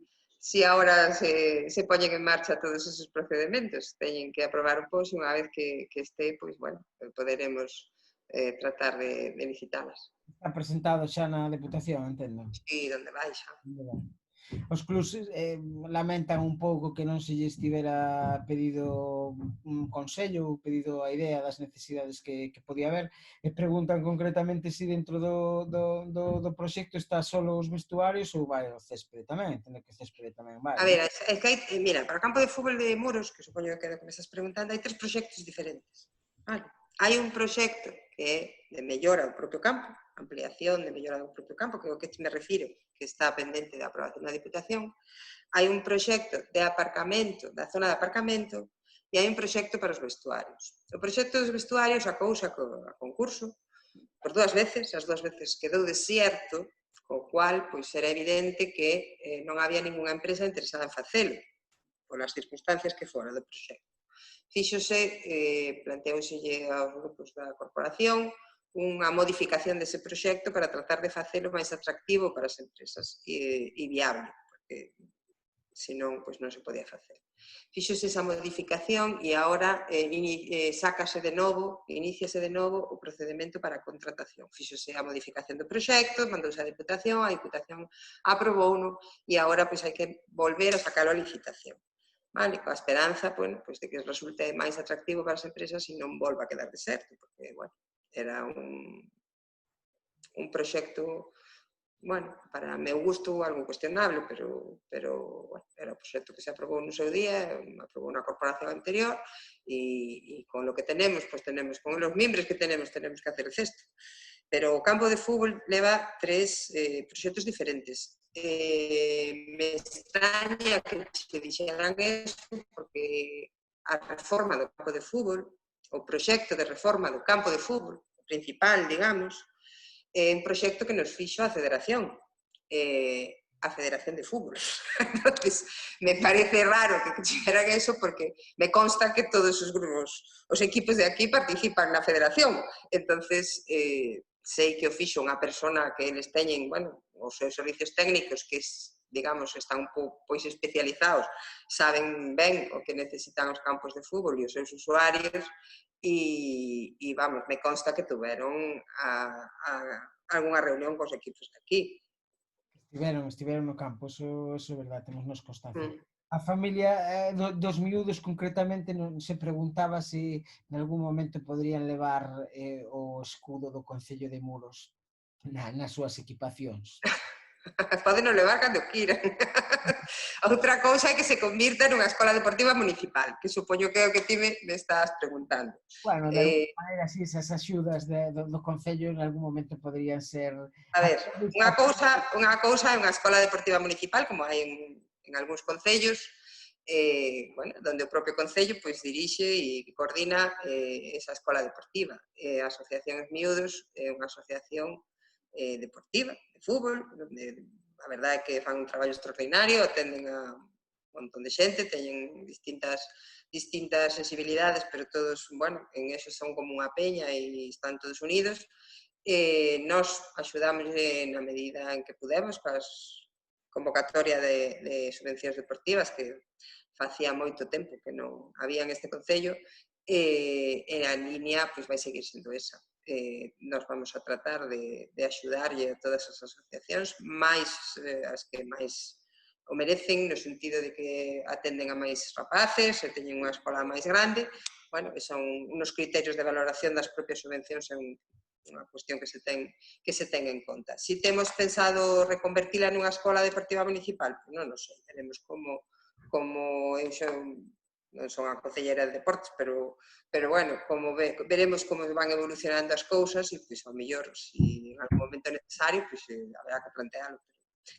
ahora se poñen en marcha todos esos procedimentos. Teñen que aprobar o POS e unha vez que este, pois, bueno, poderemos tratar de visitalas. Está presentado xa na Deputación, entendo. Sí, donde vai xa. Os clubs lamentan un pouco que non se lle estivera pedido un consello ou pedido a idea das necesidades que podía haber e preguntan concretamente se dentro do proxecto está solo os vestuarios ou vai o céspede tamén, entendo que o céspede tamén vai. A ver, é que hai, mira, para o campo de fútbol de Muros, que supoño que é o que me estás preguntando, hai 3 proxectos diferentes. Vale. Hai un proxecto que é de mellora do propio campo, ampliación de mellora do propio campo, que é o que me refiro, que está pendente da aprobación da Diputación. Hai un proxecto de aparcamento, da zona de aparcamento, e hai un proxecto para os vestuarios. O proxecto dos vestuarios acouse a concurso por 2 veces, as 2 veces quedou desierto, co cual pois era evidente que non había ningunha empresa interesada en facelo, polas circunstancias que fora do proxecto. Fíxose, planteóselle aos grupos da corporación unha modificación dese proxecto para tratar de facelo máis atractivo para as empresas e viable, porque senón pois non se podía facer. Fíxose esa modificación e agora sácase de novo, iníciase de novo o procedemento para a contratación. Fíxose a modificación do proxecto, mandouse a Diputación aprobouno e agora pois hai que volver a sacar a licitación. Vale, coa esperanza, bueno, pois de que resulte máis atractivo para as empresas e non volva a quedar deserto, porque, bueno, era un proxecto, bueno, para meu gusto algo cuestionable, pero bueno, era o proxecto que se aprobou no seu día, aprobou na corporación anterior e con lo que tenemos, pues tenemos, con os mimbres que tenemos que hacer el cesto. Pero o campo de fútbol leva 3 proxectos diferentes. Me extraña que se dixeran eso porque a reforma do campo de fútbol, o proxecto de reforma do campo de fútbol principal, digamos, é un proxecto que nos fixo a Federación de Fútbol. Entonces, me parece raro que dixeran eso porque me consta que todos os grupos, os equipos de aquí participan na Federación. Entonces, sei que o fixo unha persona que eles teñen, bueno, os seus servicios técnicos que, digamos, están un pouco pois especializados, saben ben o que necesitan os campos de fútbol e os seus usuarios e vamos, me consta que tuveron algunha reunión cos equipos de aquí. Estiveron no campo, eso é verdade, temos nos constancia. A familia dos miúdos concretamente se preguntaba se en algún momento poderían levar o escudo do Concello de Muros nas súas equipacións. Poden levar cando queiran. Outra cousa é que se convirta nunha escola deportiva municipal, que supoño que é o que ti me estás preguntando. Bueno, de alguma maneira, si, esas axudas do Concello en algún momento poderían ser... A ver, unha cousa é unha escola deportiva municipal, como hai en algúns concellos, bueno, donde o propio Concello pois, dirixe e coordina esa escola deportiva. A Asociación Os Miúdos é unha asociación deportiva, de fútbol, donde a verdade é que fan un traballo extraordinario, atenden a un montón de xente, teñen distintas sensibilidades, pero todos, bueno, en eso son como unha peña e están todos unidos. Nos axudamos na medida en que podemos, coas convocatoria de subvencións deportivas que facía moito tempo que non había en este concello e a línea pois, vai seguir sendo esa. Nos vamos a tratar de axudarlle a todas as asociacións, máis as que máis o merecen, no sentido de que atenden a máis rapaces e teñen unha escola máis grande. Bueno, son unos criterios de valoración das propias subvencións, é unha cuestión que se ten en conta. Si temos pensado reconvertila nunha escola deportiva municipal, pues non o sei, veremos como eu xa non son a concelleira de deportes, pero bueno, como veremos como van evolucionando as cousas e, pois, ao mellor, se en algún momento é necesario, pois, haberá que plantealo.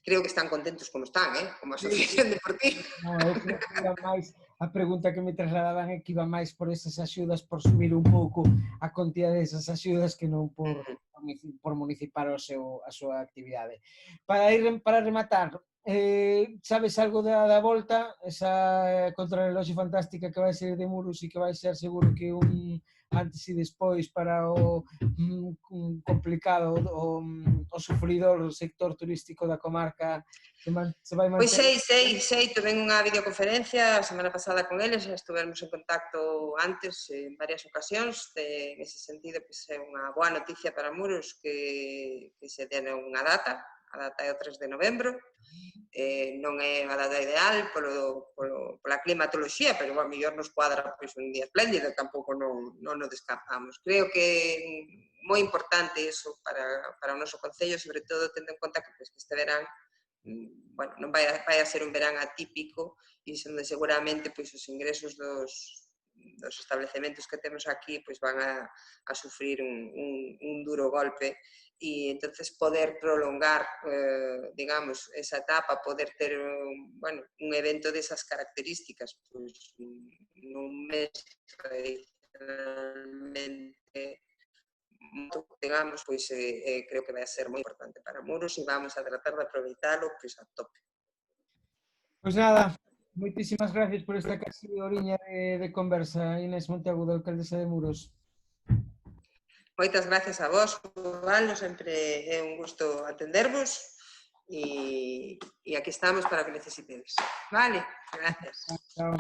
Creo que están contentos como están, como asociación deportiva. Non, eu creo que iba máis, a pregunta que me trasladaban é que iba máis por esas axudas, por subir un pouco a cantidad desas axudas que non por municipar a súa actividade. Para rematar, sabes algo da volta, esa contrarreloxe fantástica que vai ser de Muros e que vai ser seguro que un antes e despois para o complicado, o sufridor do sector turístico da comarca se vai Pois manter? sei, tuve unha videoconferencia a semana pasada con eles, estivemos en contacto antes en varias ocasións, en ese sentido, pois é unha boa noticia para Muros que se den unha data, a data é o 3 de novembro, non é a data ideal pola climatoloxía, pero a mellor nos cuadra pois un día espléndido, tampouco non o descartamos. Creo que é moi importante iso para o noso concello, sobre todo tendo en conta que este verán bueno, non vai a ser un verán atípico e onde seguramente pois, os ingresos dos establecementos que temos aquí pois, van a sufrir un duro golpe e entonces poder prolongar, digamos, esa etapa, poder ter, bueno, un evento desas características, pois, nun mes tradicionalmente, digamos, pois creo que vai ser moi importante para Muros e vamos a tratar de aproveitalo pois a tope. Pois nada, moitísimas gracias por esta casi horiña de conversa, Inés Monteagudo, alcaldesa de Muros. Moitas gracias a vos, Ubaldo, sempre é un gusto atendervos e aquí estamos para o que necesitedes. Vale, gracias. Chao.